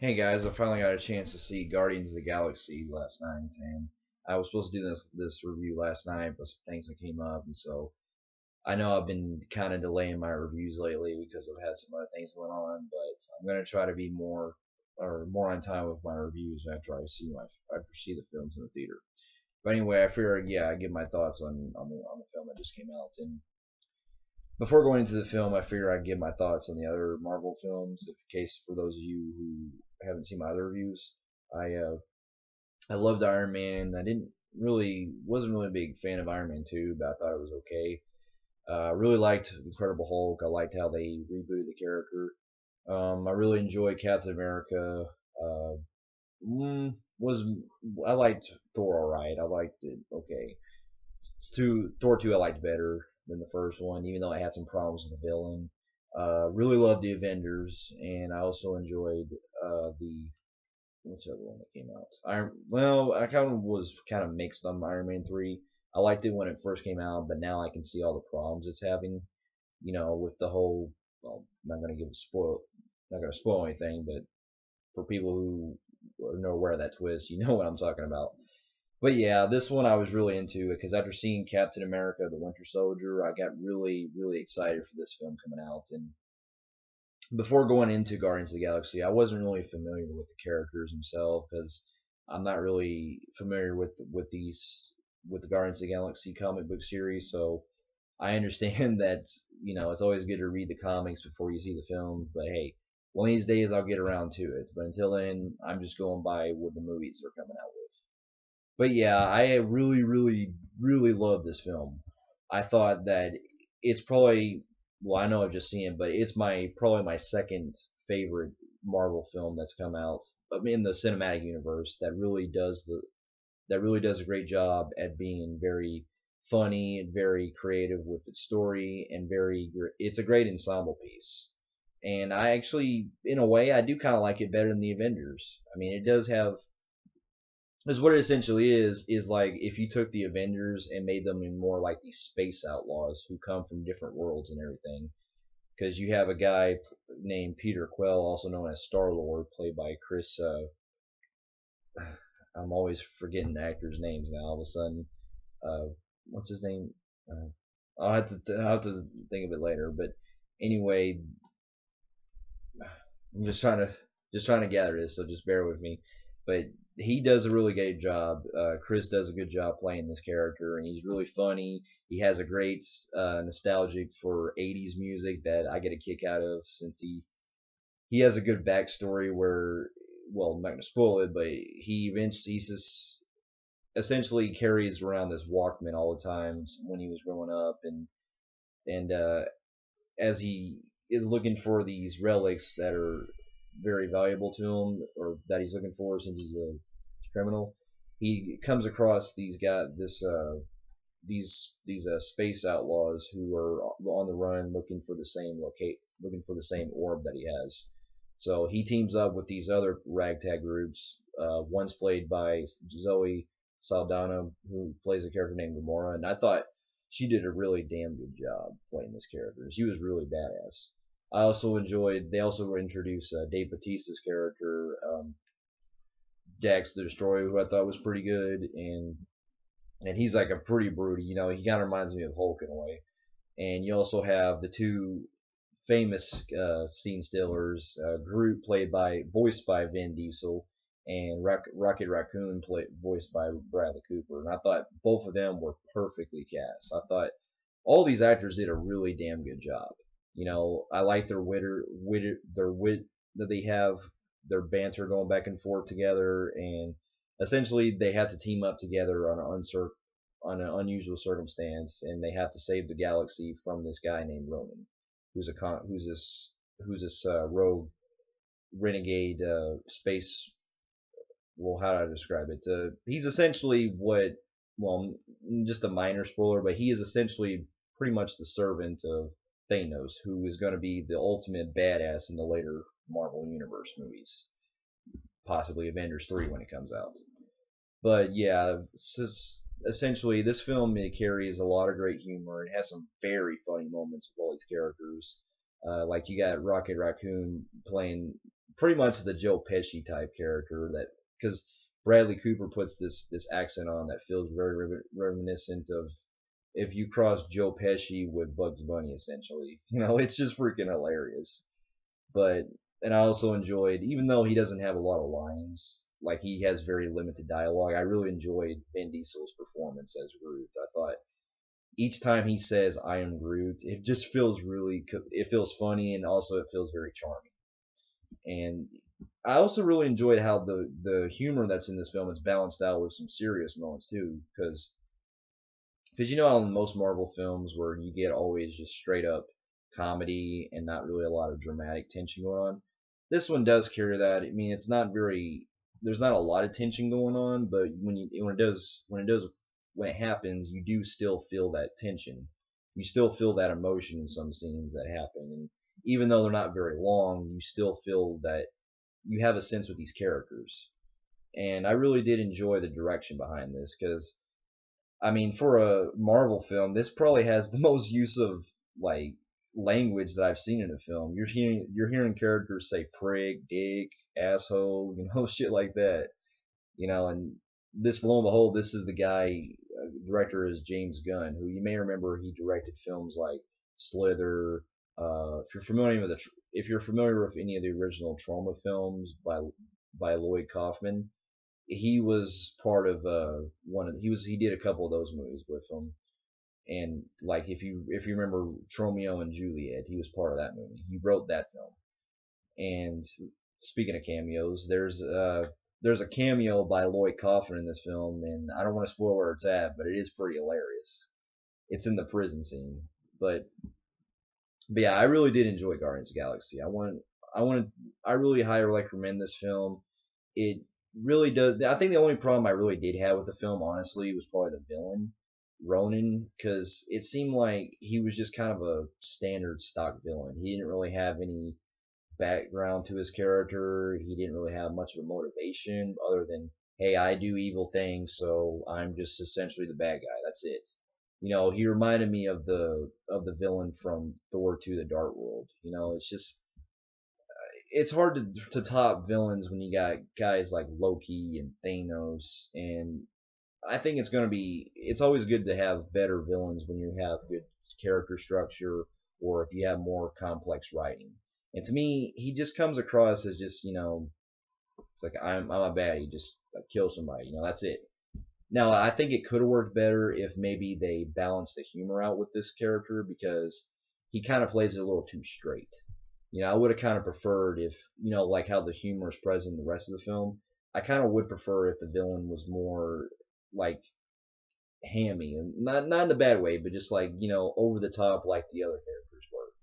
Hey guys, I finally got a chance to see Guardians of the Galaxy last night, and I was supposed to do this review last night, but some things that came up, and so I know I've been kind of delaying my reviews lately because I've had some other things going on, but I'm gonna try to be more on time with my reviews after I see the films in the theater. But anyway, I figured I give my thoughts on the film that just came out, and before going into the film, I figure I'd give my thoughts on the other Marvel films, in case for those of you who haven't seen my other reviews. I uh, I loved Iron Man. I didn't really wasn't really a big fan of Iron Man 2, but I thought it was okay. I really liked Incredible Hulk. I liked how they rebooted the character. I really enjoyed Captain America. Uh, was I liked Thor alright. I liked it okay. Thor 2 I liked better than the first one, even though I had some problems with the villain. Really loved the Avengers, and I also enjoyed the what's the other one that came out? I kind of mixed on Iron Man 3. I liked it when it first came out, but now I can see all the problems it's having. With the whole. Well, not gonna spoil anything, but for people who are aware of that twist, you know what I'm talking about. But yeah, this one I was really into it because after seeing Captain America: The Winter Soldier, I got really, really excited for this film coming out. And before going into Guardians of the Galaxy, I wasn't really familiar with the characters themselves because I'm not really familiar with the Guardians of the Galaxy comic book series. So I understand that it's always good to read the comics before you see the film. But hey, one of these days I'll get around to it. But until then, I'm just going by what the movies are coming out with. But yeah, I really, really, really love this film. I thought that it's probably, well, I know I've just seen it, but it's probably my second favorite Marvel film that's come out in the cinematic universe that really does a great job at being very funny and very creative with its story and it's a great ensemble piece. And I actually, in a way, I do kind of like it better than the Avengers. I mean, it does have because what it essentially is like if you took the Avengers and made them in more like these space outlaws who come from different worlds and everything. Because you have a guy named Peter Quill, also known as Star Lord, played by Chris. I'm always forgetting the actors' names now. All of a sudden, uh, what's his name? I'll have to think of it later. But anyway, I'm just trying to gather this, so just bear with me. But he does a really great job. Chris does a good job playing this character, and he's really funny. He has a great nostalgic for '80s music that I get a kick out of, since he has a good backstory where, well, I'm not gonna spoil it, but he's just essentially carries around this Walkman all the time when he was growing up, and as he is looking for these relics that are very valuable to him, or that he's looking for since he's a criminal, he comes across these space outlaws who are on the run looking for the same orb that he has. So he teams up with these other ragtag groups. One's played by Zoe Saldana, who plays a character named Gamora, and I thought she did a really damn good job playing this character. She was really badass. I also enjoyed. They also introduced Dave Bautista's character, Dax the Destroyer, who I thought was pretty good, and he's like a pretty broody. He kind of reminds me of Hulk in a way. And you also have the two famous scene stealers, Groot voiced by Vin Diesel, and Rocket Raccoon voiced by Bradley Cooper. And I thought both of them were perfectly cast. I thought all these actors did a really damn good job. I like their wit that they have, their banter going back and forth together, and essentially they have to team up together on an unusual circumstance, and they have to save the galaxy from this guy named Ronan, who's this rogue renegade space. Well, how do I describe it? He's essentially just a minor spoiler, but he is essentially pretty much the servant of Thanos, who is going to be the ultimate badass in the later Marvel Universe movies, possibly Avengers 3 when it comes out. But yeah, essentially this film, it carries a lot of great humor. It has some very funny moments with all these characters. Like you got Rocket Raccoon pretty much the Joe Pesci type character that because Bradley Cooper puts this accent on that feels very reminiscent of if you cross Joe Pesci with Bugs Bunny, essentially. It's just freaking hilarious. But and I also enjoyed, even though he doesn't have a lot of lines, like he has very limited dialogue. I really enjoyed Vin Diesel's performance as Groot. I thought each time he says "I am Groot," it just feels it feels funny and also it feels very charming. And I also really enjoyed how the humor that's in this film is balanced out with some serious moments too, because you know how in most Marvel films where you get always just straight up comedy and not really a lot of dramatic tension going on. This one does carry that. I mean, it's not very there's not a lot of tension going on, but when it happens, you do still feel that tension. You still feel that emotion in some scenes that happen, and even though they're not very long, you still feel that you have a sense with these characters. And I really did enjoy the direction behind this because I mean, for a Marvel film, this probably has the most use of like language that I've seen in a film. You're hearing characters say prick, dick, asshole, shit like that. And this, lo and behold, this is the guy. Director is James Gunn, who you may remember he directed films like Slither. If you're familiar with any of the original Trauma films by Lloyd Kaufman, he was part of he did a couple of those movies with him. And like if you remember Romeo and Juliet, he was part of that movie. He wrote that film. And speaking of cameos, there's a cameo by Lloyd Kaufman in this film, and I don't want to spoil where it's at, but it is pretty hilarious. It's in the prison scene. But yeah, I really did enjoy Guardians of the Galaxy. I really highly recommend this film. It really does. I think the only problem I really did have with the film, honestly, was probably the villain, Ronan, because it seemed like he was just kind of a standard stock villain. He didn't really have any background to his character. He didn't really have much of a motivation other than, hey, I do evil things, so I'm just essentially the bad guy. That's it. He reminded me of the villain from Thor 2: The Dark World. It's hard to top villains when you got guys like Loki and Thanos, and I think it's always good to have better villains when you have good character structure or if you have more complex writing. And to me, he just comes across as just, it's like I'm a baddie, just like, kill somebody, that's it. Now, I think it could have worked better if maybe they balanced the humor out with this character because he kind of plays it a little too straight. I would have kind of preferred if, like how the humor is present in the rest of the film. I kind of would prefer if the villain was more like hammy, and not in a bad way, but just like over the top like the other characters were.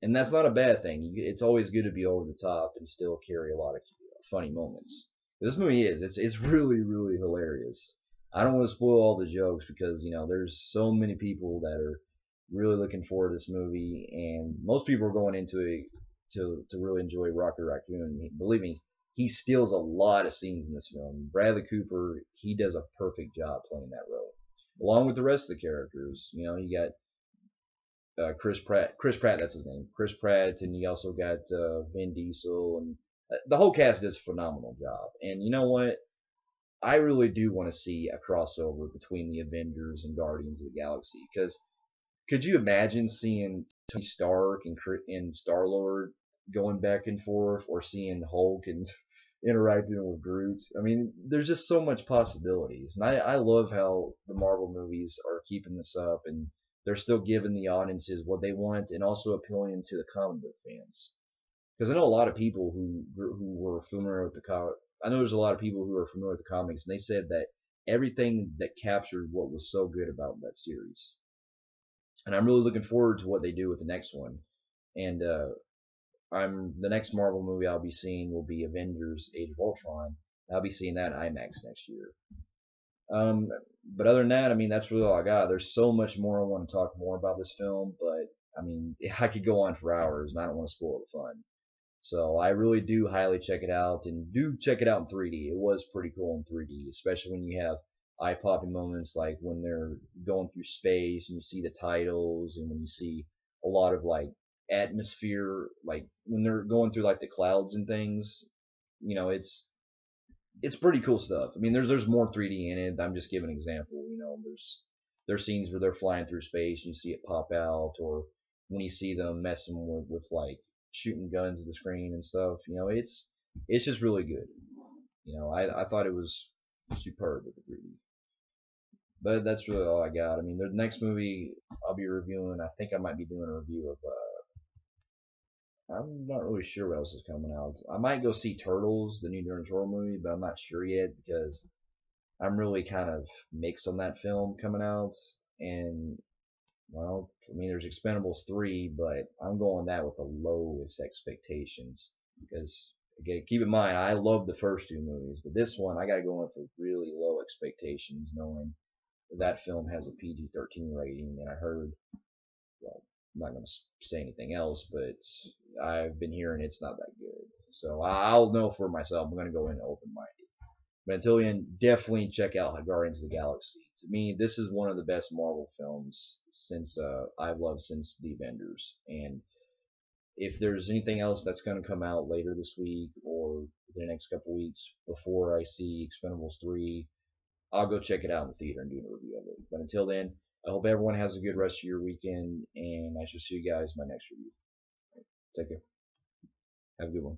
And that's not a bad thing. It's always good to be over the top and still carry a lot of funny moments. This movie it's really really hilarious. I don't want to spoil all the jokes because there's so many people that are really looking forward to this movie, and most people are going into it to really enjoy Rocket Raccoon. Believe me, he steals a lot of scenes in this film. Bradley Cooper, he does a perfect job playing that role, along with the rest of the characters. You got Chris Pratt. Chris Pratt, that's his name. Chris Pratt, and you also got Vin Diesel, and the whole cast does a phenomenal job. And you know what? I really do want to see a crossover between the Avengers and Guardians of the Galaxy because could you imagine seeing Tony Stark and Star Lord going back and forth, or seeing Hulk and interacting with Groot? I mean, there's just so much possibilities, and I love how the Marvel movies are keeping this up, and they're still giving the audiences what they want, and also appealing to the comic book fans. Because I know a lot of people who were familiar with the comic. I know there's a lot of people who are familiar with the comics, and they said that everything that captured what was so good about that series. And I'm really looking forward to what they do with the next one. And I'm the next Marvel movie I'll be seeing will be Avengers: Age of Ultron. I'll be seeing that in IMAX next year. Um, but other than that, I mean, that's really all I got. There's so much more I want to talk more about this film, but I mean, I could go on for hours, and I don't want to spoil the fun. So I really do highly check it out, and do check it out in 3D. It was pretty cool in 3D, especially when you have eye-popping moments like when they're going through space and you see the titles, and when you see a lot of like atmosphere, like when they're going through like the clouds and things. It's pretty cool stuff. I mean, there's more 3D in it. I'm just giving an example. There's scenes where they're flying through space and you see it pop out, or when you see them messing with like shooting guns at the screen and stuff. It's just really good. I thought it was superb with the 3D. But that's really all I got. I mean, the next movie I'll be reviewing, I think I might be doing a review of. I'm not really sure what else is coming out. I might go see Turtles, the new Turtles horror movie, but I'm not sure yet because I'm really kind of mixed on that film coming out. And well, for me, there's Expendables 3, but I'm going that with the lowest expectations because again, keep in mind I love the first two movies, but this one I got to go in for really low expectations, knowing that film has a PG-13 rating, and I heard, well, I'm not going to say anything else, but I've been hearing it's not that good. So I'll know for myself. I'm going to go in open-minded. But until then, definitely check out Guardians of the Galaxy. To me, this is one of the best Marvel films since I've loved since the Avengers. And if there's anything else that's going to come out later this week or the next couple weeks before I see Expendables 3, I'll go check it out in the theater and do a review of it. But until then, I hope everyone has a good rest of your weekend, and I shall see you guys in my next review. Take care. Have a good one.